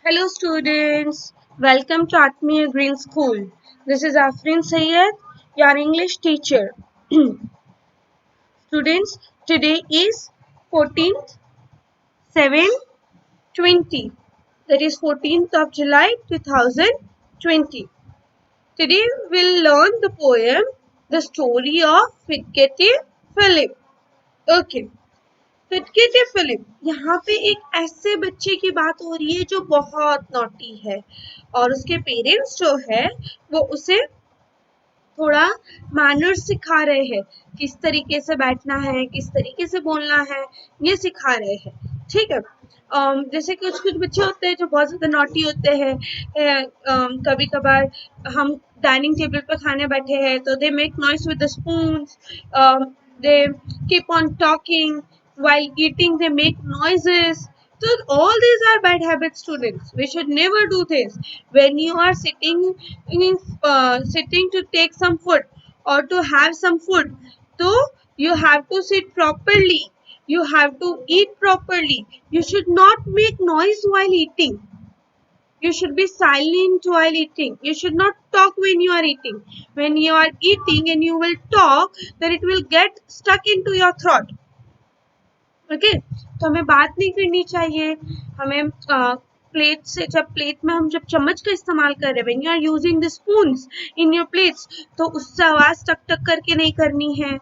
Hello students, welcome to Atmiya Green School. This is Afrin Sayed, your English teacher. Students, today is 14th 7/20. That is 14th of July 2020. Today we'll learn the poem The Story of Figety Philip. Okay. Fidgety Philip यहाँ पे एक ऐसे बच्चे की बात हो रही है जो बहुत नॉटी है और उसके पेरेंट्स जो है वो उसे थोड़ा मैनर्स सिखा रहे हैं, किस तरीके से बैठना है, किस तरीके से बोलना है, ये सिखा रहे हैं। ठीक है। जैसे कुछ कुछ बच्चे होते हैं जो बहुत ज्यादा नॉटी होते हैं। कभी कभार हम डाइनिंग टेबल पर खाने बैठे हैं तो they make noise with the spoons, they keep on talking while eating, they make noises. So all these are bad habits, students. We should never do this. When you are sitting to take some food or to have some food, so you have to sit properly, you have to eat properly, you should not make noise while eating, you should be silent while eating, you should not talk when you are eating. When you are eating and you will talk, then it will get stuck into your throat. Okay तो हमें बात नहीं करनी चाहिए। हमें plate से, जब plate में हम जब चम्मच का इस्तेमाल कर रहे हैं, when you are using the spoons in your plates, तो उससे आवाज टक टक करके नहीं करनी है,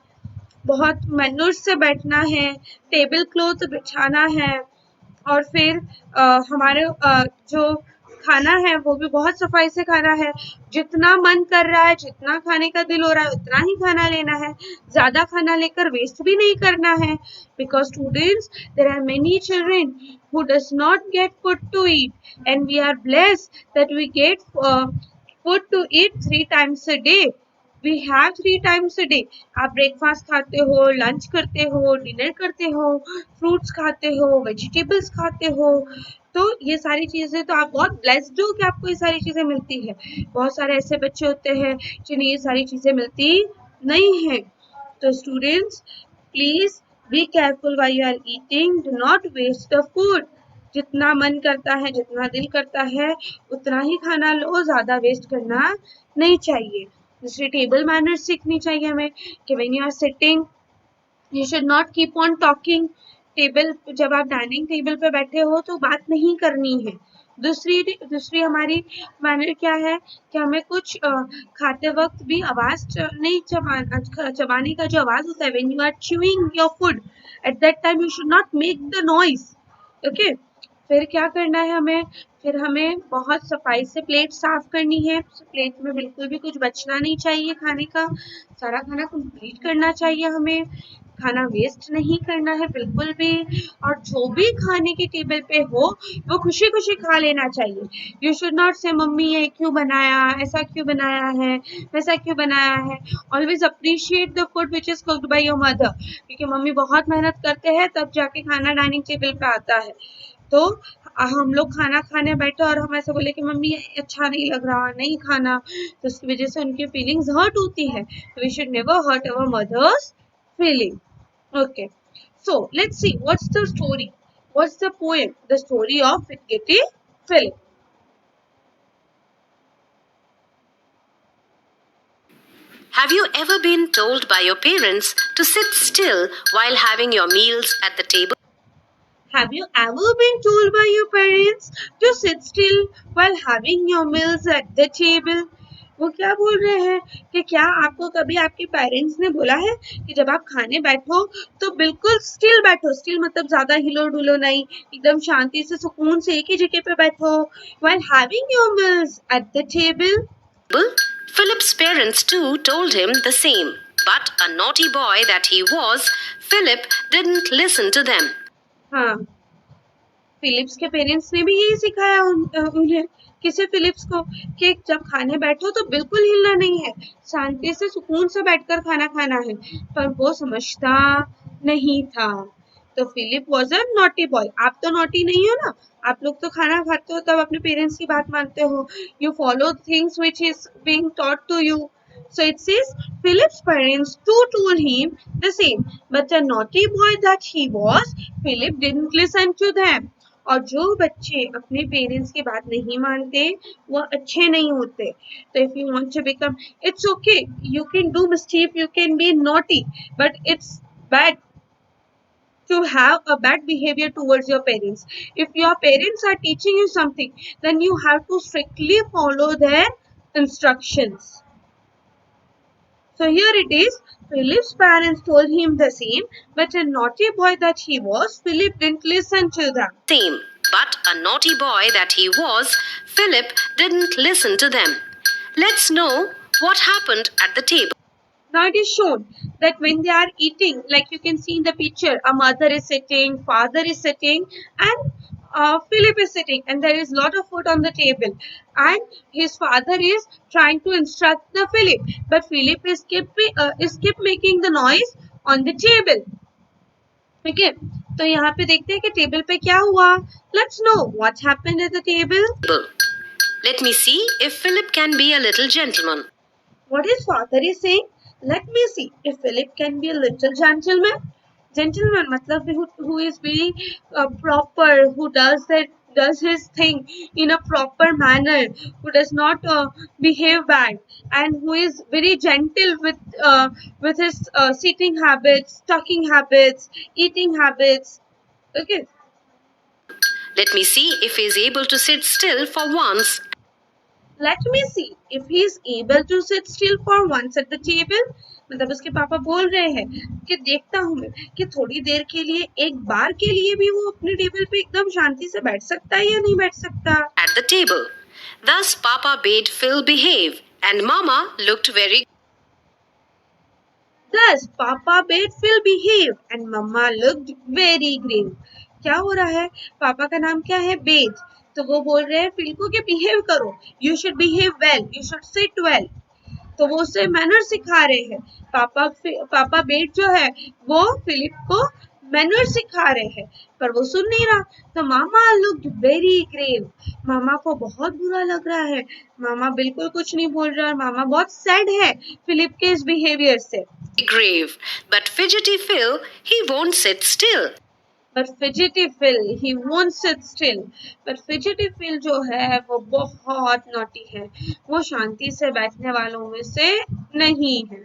बहुत मैनर्स से बैठना है, टेबल क्लॉथ बिछाना है और फिर हमारे जो खाना है वो भी बहुत सफाई से खाना है। जितना मन कर रहा है, जितना खाने का दिल हो रहा है उतना ही खाना लेना है, ज्यादा खाना लेकर वेस्ट भी नहीं करना है। Because students, there are many children who does not get food to eat, and we are blessed that we get food to eat 3 times a day. We have 3 times a day. आप breakfast खाते हो, lunch करते हो, dinner करते हो, fruits खाते हो, vegetables खाते हो, तो ये सारी चीजें, तो आप बहुत ब्लेस्ड हो कि आपको ये सारी चीजें मिलती है। बहुत सारे ऐसे बच्चे होते हैं जिन्हें ये सारी चीजें मिलती नहीं है। तो students, please be careful while you are eating, do not waste the food. जितना मन करता है, जितना दिल करता है उतना ही खाना लो, ज्यादा वेस्ट करना नहीं चाहिए। दूसरी टेबल मैनर्स सीखनी चाहिए हमें कि when you are sitting you should not keep on talking. Table, जब आप डाइनिंग टेबल पे बैठे हो तो बात नहीं करनी है। दूसरी हमारी मैनर क्या है कि हमें कुछ खाते वक्त भी आवाज नहीं चबाने का जो आवाज होता है, when you are chewing your food, at that time you should not make the noise. Okay. फिर क्या करना है हमें, फिर हमें बहुत सफाई से प्लेट साफ करनी है। प्लेट में बिल्कुल भी कुछ बचना नहीं चाहिए खाने का, सारा खाना कंप्लीट करना चाहिए हमें, खाना वेस्ट नहीं करना है बिल्कुल भी। और जो भी खाने के टेबल पे हो वो खुशी खुशी खा लेना चाहिए। यू शुड नॉट से मम्मी ये क्यों बनाया, ऐसा क्यों बनाया है, वैसा क्यों बनाया है। Always appreciate the food which is cooked by your mother, क्योंकि मम्मी बहुत मेहनत करते हैं तब जाके खाना डाइनिंग टेबल पे आता है। तो हम लोग खाना खाने बैठे और हम ऐसे बोले कि मम्मी अच्छा नहीं लग रहा, नहीं खाना, तो उसकी वजह से उनकी फीलिंग्स हर्ट होती है। We should never hurt our mother's feeling. Okay, so let's see what's the story. What's the poem? The story of Figety Philip. Have you ever been told by your parents to sit still while having your meals at the table? Have you ever been told by your parents to sit still while having your meals at the table? वो क्या बोल रहे हैं कि क्या आपको कभी आपके पेरेंट्स ने बोला है कि जब आप खाने बैठो तो बिल्कुल स्टिल बैठो। स्टिल मतलब ज्यादा हिलो डुलो नहीं, एकदम शांति से सुकून से एक ही जगह पे बैठो, while having your meals at the table. Philip's parents too told him the same. But a naughty boy that he was, Philip didn't listen to them. हाँ, फिलिप्स के पेरेंट्स ने भी यही सिखाया उन्हें, किसे, फिलिप्स को, कि जब खाने बैठो तो बिल्कुल हिलना नहीं है, शांति से सुकून से बैठकर खाना खाना है। पर वो समझता नहीं था। तो Philip was a naughty boy. आप तो नॉटी नहीं हो ना, आप लोग तो खाना खाते हो तब अपने पेरेंट्स की बात मानते हो, you follow things which is being taught to you. So it says Philip's parents too told him the same, but a naughty boy that he was, Philip didn't listen to them. और जो बच्चे अपने parents की बात नहीं मानते वो अच्छे नहीं होते. तो if you want to become, it's okay, you can do mischief, you can be naughty, but it's bad to have a bad behavior towards your parents. If your parents are teaching you something, then you have to strictly follow their instructions. So here it is. Philip's parents told him the same, but a naughty boy that he was, Philip didn't listen to them. Same, but a naughty boy that he was, Philip didn't listen to them. Let's know what happened at the table. Now it is shown that when they are eating, like you can see in the picture, a mother is sitting, father is sitting, and Philip is sitting, and there is lot of food on the table, and his father is trying to instruct the Philip, but Philip is keep making the noise on the table. ठीक है, तो यहाँ पे देखते हैं कि table पे क्या हुआ. Let's know what happened at the table. Let me see if Philip can be a little gentleman. What his father is saying, let me see if Philip can be a little gentleman. Gentleman matlab who is very proper, who does his thing in a proper manner, who does not behave bad, and who is very gentle with his sitting habits, talking habits, eating habits. Okay. Let me see if he is able to sit still for once. Let me see if he is able to sit still for once at the table. मतलब उसके पापा बोल रहे हैं कि देखता हूँ मैं कि थोड़ी देर के लिए, एक बार के लिए भी वो अपने टेबल पे एकदम शांति से बैठ सकता है या नहीं बैठ सकता. At the table. Thus Papa bade Phil behave and Mama looked very. Thus Papa bade Phil behave and Mama looked very grave. क्या हो रहा है? पापा का नाम क्या है? बेद. तो वो बोल रहे हैं फिल को कि बिहेव करो, you should behave well, you should sit well. तो वो उसे मैनर सिखा रहे हैं. पापा बेट जो है वो फिलिप को मैनर सिखा रहे हैं, पर वो सुन नहीं रहा. तो मामा लुक्ड वेरी ग्रेव. मामा को बहुत बुरा लग रहा है. मामा बिल्कुल कुछ नहीं बोल रहा है. मामा बहुत सैड है फिलिप के इस बिहेवियर से. Grave, but fidgety Phil, he won't sit still. But fidgety Phil, he won't sit still. But fidgety Phil जो है वो बहुत नॉटी है. वो शांति से बैठने वालों में से नहीं है.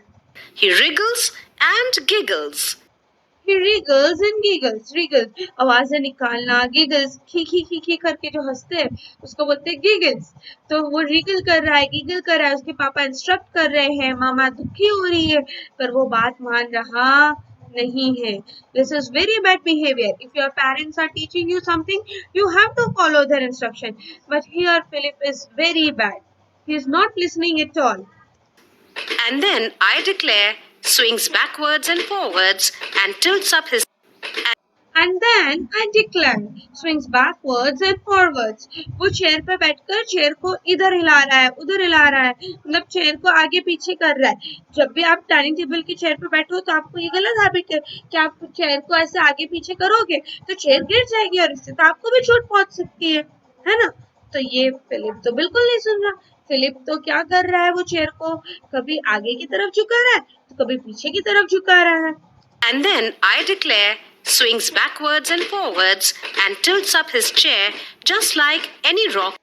He wriggles and giggles. He wriggles and giggles. Wriggles आवाजें निकालना, giggles खी करके जो हंसते हैं उसको बोलते हैं giggles. तो वो wriggle कर रहा है, giggle कर रहा है, उसके पापा इंस्ट्रक्ट कर रहे हैं, मामा दुखी हो रही है, पर वो बात मान रहा नहीं है. This is very bad behavior. If your parents are teaching you something, you have to follow their instruction. But here Philip is very bad. He is not listening at all. And then I declare swings backwards and forwards and tilts up his. And then I declare swings backwards and forwards. वो chair पे बैठकर chair को इधर हिला रहा है, उधर हिला रहा है, मतलब चेयर को आगे पीछे कर रहा है. जब भी आप डाइनिंग टेबल की चेयर पे बैठो तो आपको ये गलत हैबिट है कि आप चेयर को ऐसे आगे पीछे करोगे तो चेयर गिर जाएगी और इससे तो आपको भी चोट पहुंच सकती है ना. तो ये फिलिप तो बिल्कुल नहीं सुन रहा. फिलिप तो क्या कर रहा है, वो चेयर को कभी आगे की तरफ झुका रहा है तो कभी पीछे की तरफ झुका रहा है. And then I declare swings backwards and forwards and tilts up his chair just like any rock.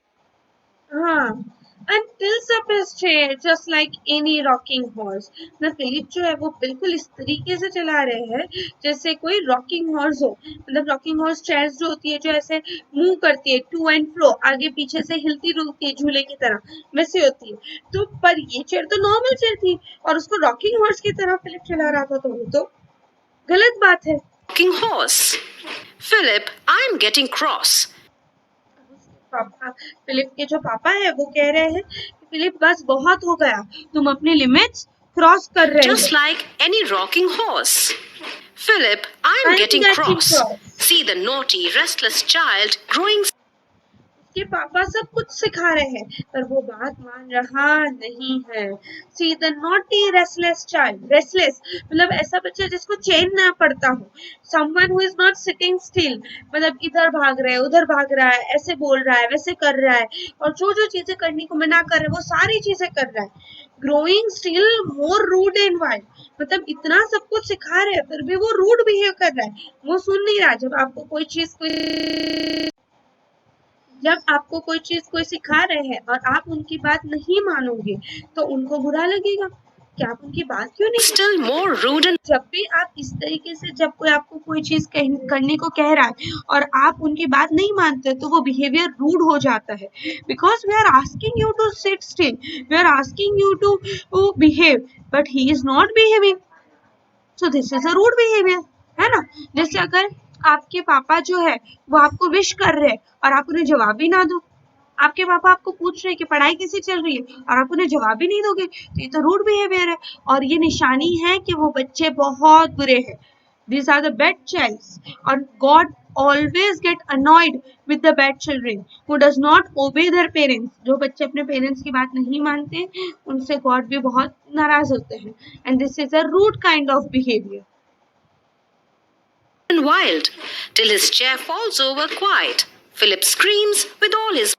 And tilts up his chair just like any rocking horse. ना फिलिप जो है वो बिल्कुल इस तरीके से चला रहे हैं जैसे कोई रॉकिंग हॉर्स हो. मतलब रॉकिंग हॉर्स चेयर्स जो होती है जो ऐसे मूव करती है टू एंड फ्रो, आगे पीछे से हिलती डुलती है झूले की तरह, वैसे होती है. तो पर ये चेयर तो नॉर्मल चेयर थी और उसको रॉकिंग हॉर्स की तरह फिलिप चला रहा था, तो वो तो गलत बात है. Rocking horse. Philip, I'm getting cross. पापा फिलिप के जो पापा है वो कह रहे हैं कि फिलिप बस बहुत हो गया, तुम अपनी लिमिट्स क्रॉस कर रहे हो. Just like any rocking horse. Philip, I'm getting cross. See the naughty, restless child growing. उसके पापा सब कुछ सिखा रहे हैं पर वो बात मान रहा नहीं है. See the naughty restless child. Restless मतलब ऐसा बच्चा जिसको चैन ना पड़ता हो. Someone who is not sitting still, मतलब इधर भाग रहा है, उधर भाग रहा है, ऐसे बोल रहा है, वैसे कर रहा है, और जो जो चीजें करने को मना कर रहा है वो सारी चीजें कर रहा है. Growing still more rude and wild. मतलब इतना सब कुछ सिखा रहे हैं फिर भी वो रूड बिहेव कर रहा है. वो सुन नहीं रहा. जब आपको कोई चीज जब आपको कोई चीज कोई सिखा रहे हैं और आप उनकी बात नहीं मानोगे तो उनको बुरा लगेगा कि आप उनकी बात क्यों नहीं Still more rude and जब भी आप इस तरीके से जब कोई आपको कोई चीज करने को कह रहा है और आप उनकी बात नहीं मानते तो वो बिहेवियर रूड हो जाता है because we are asking you to sit still we are asking you to behave but he is not behaving so this is a rude behaviour है ना। जैसे अगर आपके पापा जो है वो आपको विश कर रहे हैं और आप उन्हें जवाब भी ना दो आपके पापा आपको पूछ रहे हैं कि पढ़ाई कैसी चल रही है और आप उन्हें जवाब भी नहीं दोगे तो ये तो रूड बिहेवियर है और ये निशानी है कि वो बच्चे बहुत बुरे हैं these are the bad childs और God always get annoyed with the bad children who does not obey their parents जो बच्चे अपने पेरेंट्स की बात नहीं मानते उनसे गॉड भी बहुत नाराज होते हैं and this is a rude kind of behavior wild, till his chair falls over quiet. Philip screams with all his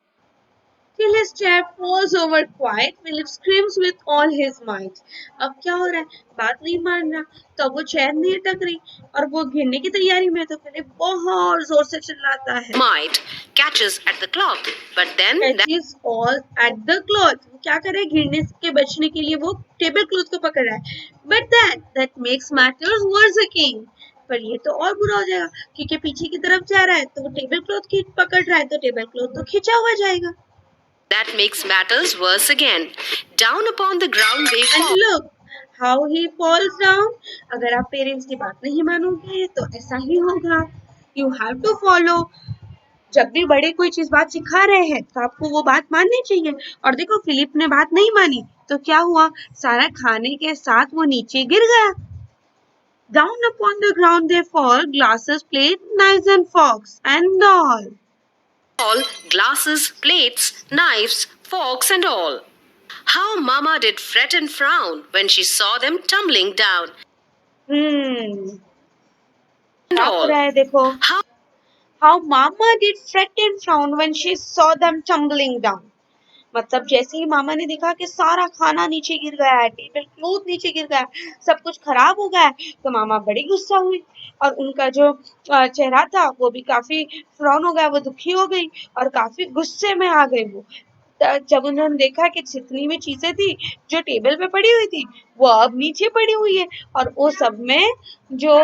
till his chair falls over quiet Philip screams with all his might अब क्या हो रहा है बात नहीं मान रहा तो अब वो चेयर नहीं अटक रही और वो गिरने की तैयारी में तो फिलिप बहुत जोर से चिल्लाता है might, catches at the cloth, but then catches all at the cloth वो क्या करे गिरने के बचने के लिए वो टेबल क्लॉथ को पकड़ रहा है but that makes matters worse again पर ये तो और बुरा हो जाएगा क्योंकि पीछे की तरफ जा रहा है तो वो टेबल क्लॉथ की पकड़ रहा है तो टेबल क्लॉथ तो खिंचा हुआ जाएगा that makes matters worse again. Down upon the ground they and fall. look how he falls down अगर आप पेरेंट्स की बात नहीं मानोगे तो ऐसा ही होगा you have to follow जब भी बड़े कोई चीज बात सिखा रहे हैं तो आपको वो बात माननी चाहिए और देखो फिलिप ने बात नहीं मानी तो क्या हुआ सारा खाने के साथ वो नीचे गिर गया down upon the ground they fall glasses plate knives and forks and All glasses, plates, knives, forks, and all. How Mama did fret and frown when she saw them tumbling down. hmm And क्या हो all. रहा है देखो How how mama did fret and frown when she saw them tumbling down मतलब जैसे ही मामा ने देखा कि सारा खाना नीचे गिर गया है टेबल क्लॉथ नीचे गिर गया है सब कुछ खराब हो गया है तो मामा बड़ी गुस्सा हुई और उनका जो चेहरा था वो भी काफी फ्रॉन हो गया वो दुखी हो गई और काफी गुस्से में आ गई वो जब उन्होंने देखा कि जितनी भी चीजें थी जो टेबल पे पड़ी हुई थी वो अब नीचे पड़ी हुई है और जो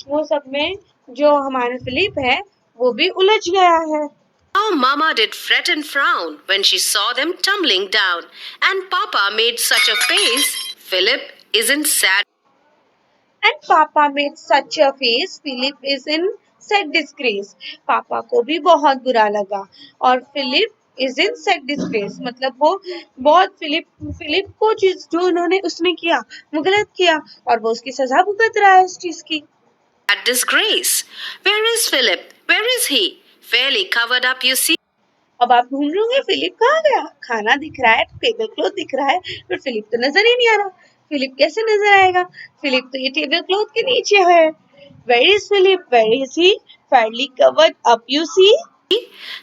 वो सब में जो हमारा फिलिप है वो भी उलझ गया है Mama did fret and frown when she saw them tumbling down, and Papa made such a face. Philip isn't sad. And Papa made such a face. Philip is in sad disgrace. पापा को भी बहुत बुरा लगा और Philip is in sad disgrace मतलब वो बहुत फिलिप को चीज जो उन्होंने उसने किया वो गलत किया और वो उसकी सजा भुगत रहा है उस चीज की At disgrace. Where is Philip? Where is he? Fairly covered up, you see. अब आप ढूंढ रहे होंगे फिलिप कहाँ गया खाना दिख रहा है टेबल क्लॉथ दिख रहा है पर फिलिप तो नजर ही नहीं आ रहा फिलिप कैसे नजर आएगा फिलिप तो ये टेबल क्लॉथ के नीचे है Where is Philip? Where is he? Fairly covered up, you see?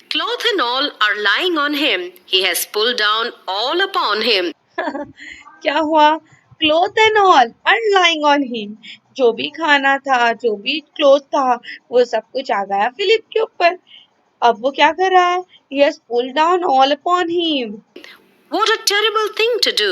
Cloth and all are lying on him. He has pulled down all upon him. क्या हुआ cloth and all are lying on him जो भी खाना था जो भी cloth था वो सब कुछ आ गया फिलिप के ऊपर अब वो क्या कर रहा है he has pulled down all upon him What a terrible thing to do.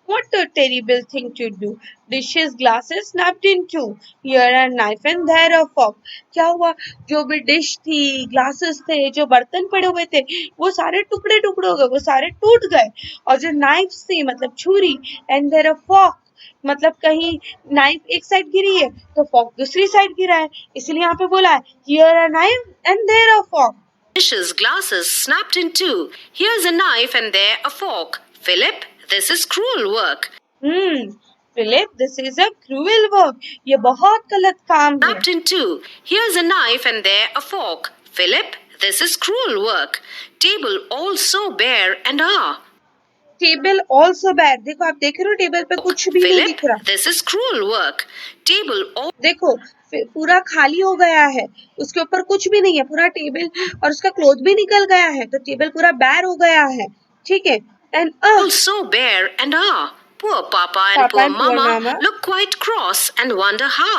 what a terrible thing to do dishes glasses snapped in two here a knife and there a fork क्या हुआ जो भी dish थी glasses थे जो बर्तन पड़े हुए थे वो सारे टुकड़े टुकड़े हो गए वो सारे टूट गए और जो नाइफ्स थी मतलब छुरी एंड देयर अ फॉर्क मतलब कहीं नाइफ एक साइड गिरी है तो फॉर्क दूसरी साइड गिरा है इसलिए यहाँ पे बोला है here a knife and there a fork Dishes, glasses snapped in two. Here's a knife and there a fork. Philip, this is cruel work. Philip this is a cruel work ये बहुत गलत काम है Snapped in two. Here's a knife and there a fork. Philip, this is cruel work. Table all so bare and table also bad देखो आप देख रहे हो टेबल पे कुछ भी नहीं Philip, दिख रहा this is cruel work. Table all देखो पूरा खाली हो गया है उसके ऊपर कुछ भी नहीं है पूरा टेबल और उसका क्लोथ भी निकल गया है तो टेबल पूरा बैर हो गया है ठीक है and so bare and Poor Papa and poor Mama look quite cross and wonder how.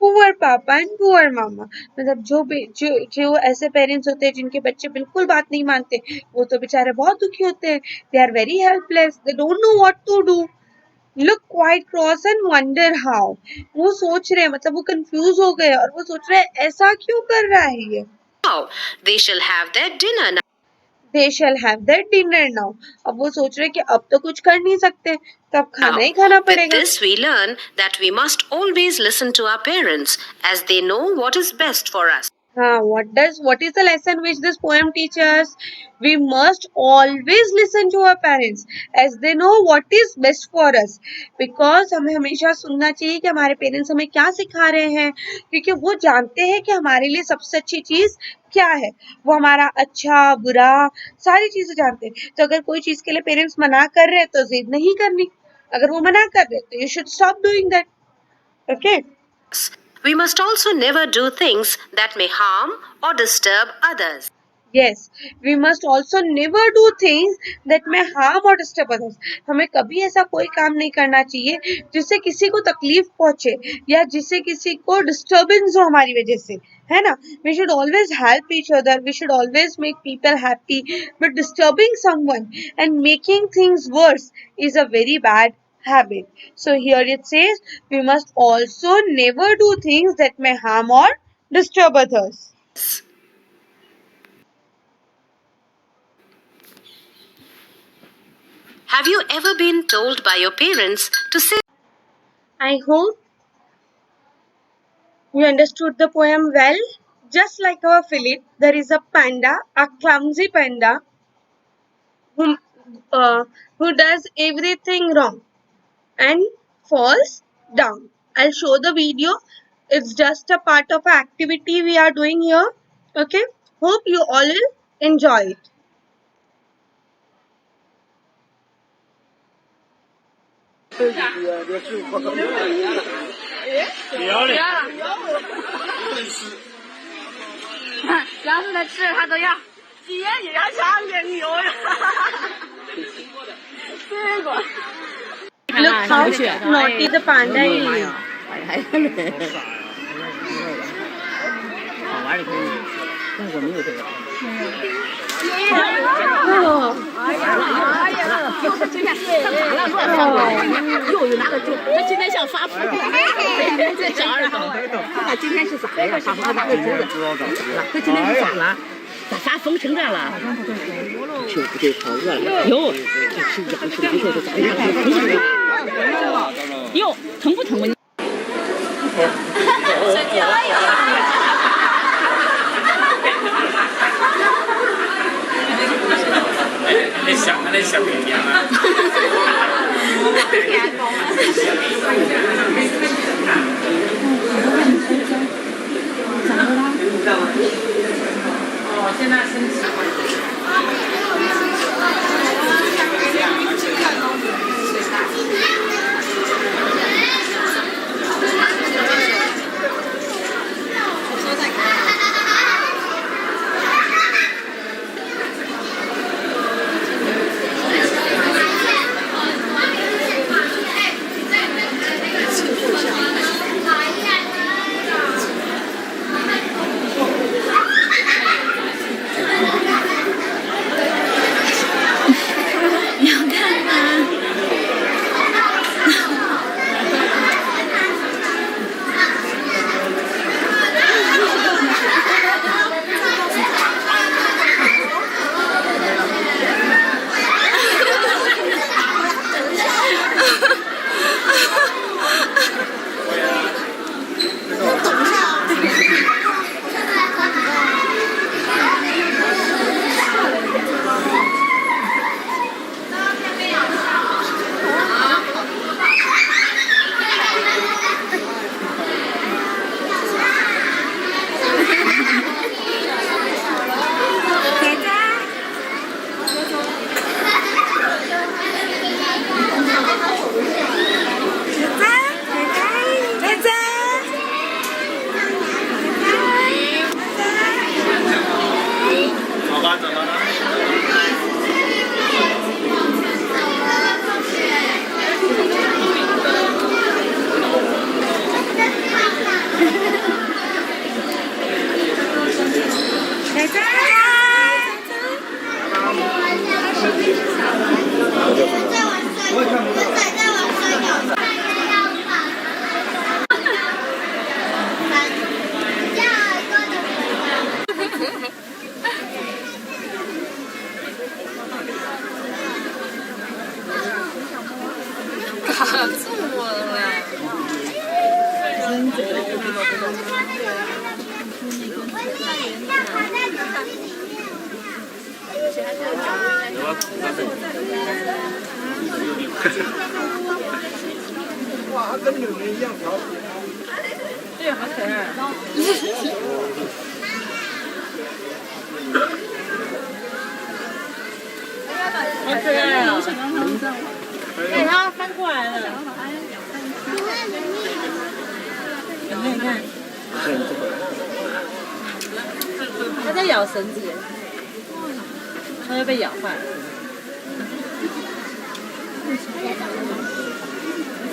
Poor पापा एंड पुअर मामा। मतलब जो ऐसे पेरेंट्स होते हैं जिनके बच्चे बिल्कुल बात नहीं मानते, वो तो बेचारे बहुत दुखी होते हैं। They are very helpless, they don't know what to do, look quite cross and wonder how. वो सोच रहे हैं, मतलब वो कंफ्यूज हो गए और वो सोच रहे हैं ऐसा क्यों कर रहा है ये। Now they shall have their dinner now. They shall have their dinner now. अब वो सोच रहे हैं कि अब तो कुछ कर नहीं सकते, तो अब खाना ही खाना With पड़ेगा। this we learn that we must always listen to our parents as they know what is best for us. What is the lesson which this poem teaches? We must always listen to our parents as they know what is best for us. Because हमें हमेशा सुनना चाहिए कि हमारे parents हमें क्या सिखा रहे हैं, क्योंकि वो जानते हैं कि हमारे लिए सबसे अच्छी चीज क्या है। वो हमारा अच्छा बुरा सारी चीजें जानते हैं। तो अगर कोई चीज के लिए पेरेंट्स मना कर रहे हैं तो जिद नहीं करनी। अगर वो मना कर रहे हैं तो you should stop doing that. Okay. We must also never do things that may harm or disturb others. Yes, we must also never do things that may harm or disturb others. हमें कभी ऐसा कोई काम नहीं करना चाहिए जिससे किसी को तकलीफ पहुंचे या जिससे किसी को डिस्टर्बेंस हो हमारी वजह से, है ना। We should always help each other. We should always make people happy. But disturbing someone and making things worse is a very bad habit. So here it says we must also never do things that may harm or disturb others. Have you ever been told by your parents to say? I hope you understood the poem well. Just like our Philip, there is a panda, a clumsy panda, who, who does everything wrong and falls down. I'll show the video. It's just a part of an activity we are doing here. Okay. Hope you all will enjoy it. Look how naughty the panda is. 好玩的可以，但是我没有这个。 又拿个竹，他今天像发福，这小二头，他今天是咋的呀？他拿个竹子，他今天是咋了？咋发疯成这样了？就不对，好饿了。哟，这是痒，是难受的，咋样？哟，疼不疼啊？ 那小绵绵啊！哦，现在生气。卡住我了。哇，跟纽约一样调皮。对，好可爱。好可爱啊！哎，它翻过来了。你看，它在咬绳子，它会被咬坏。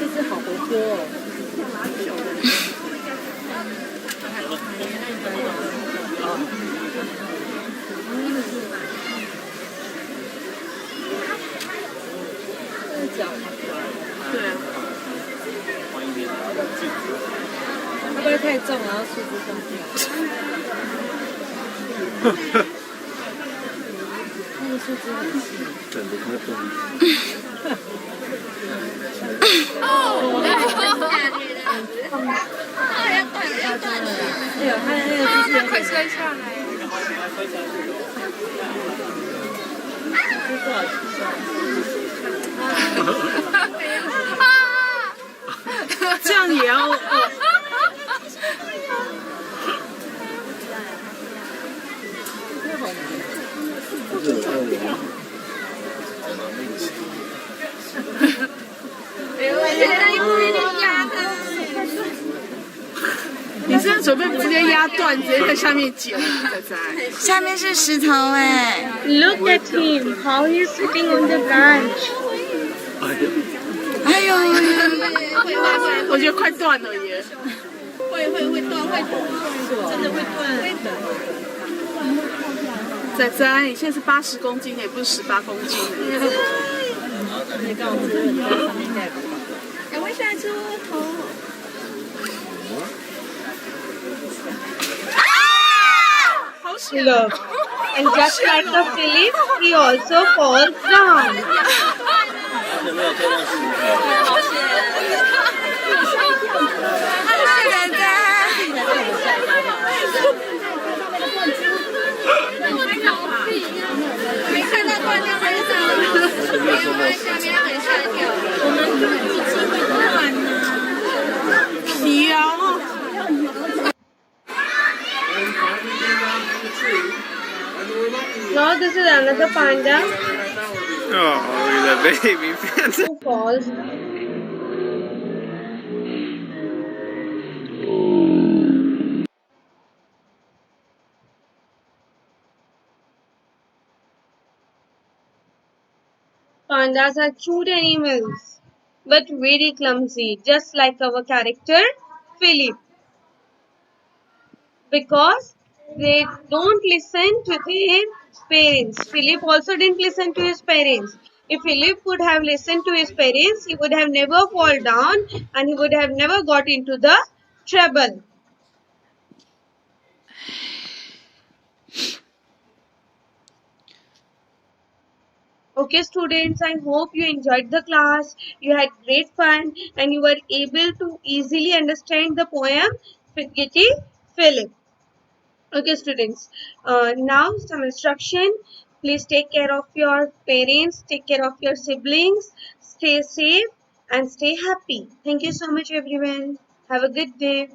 这只好活泼哦。脚对啊，会不会太重，然后树枝松掉？那个树枝很细，整得太重。哎呦，它的那个姿势快摔下来。这多少这样也要。你是准备直接压断，直接在下面剪？下面是石头哎。Look at him, how he's sitting on the branch. 哎呦，我觉得快断了耶！会断，真的会断。仔仔，你现在是80公斤，也不是18公斤。你告诉我，你在上面盖。赶快下来吃窝头。好险！ Look, and just like the Philip, he also falls down. 有没有做到事情？好险！仔仔。没看到断掉很少，因为下面很下跳。我们预计会断呢。皮啊！ Now this is another panda Oh, look at that baby. who falls. Pandas are cute animals, but very clumsy, just like our character Philip. Because they don't listen to their parents. Philip also didn't listen to his parents. If Philip would have listened to his parents, he would have never fall down and he would have never got into the trouble. Okay students, I hope you enjoyed the class, you had great fun and you were able to easily understand the poem Figgity Philip. Okay students, now some instruction. Please take care of your parents, take care of your siblings, stay safe and stay happy. Thank you so much everyone. Have a good day.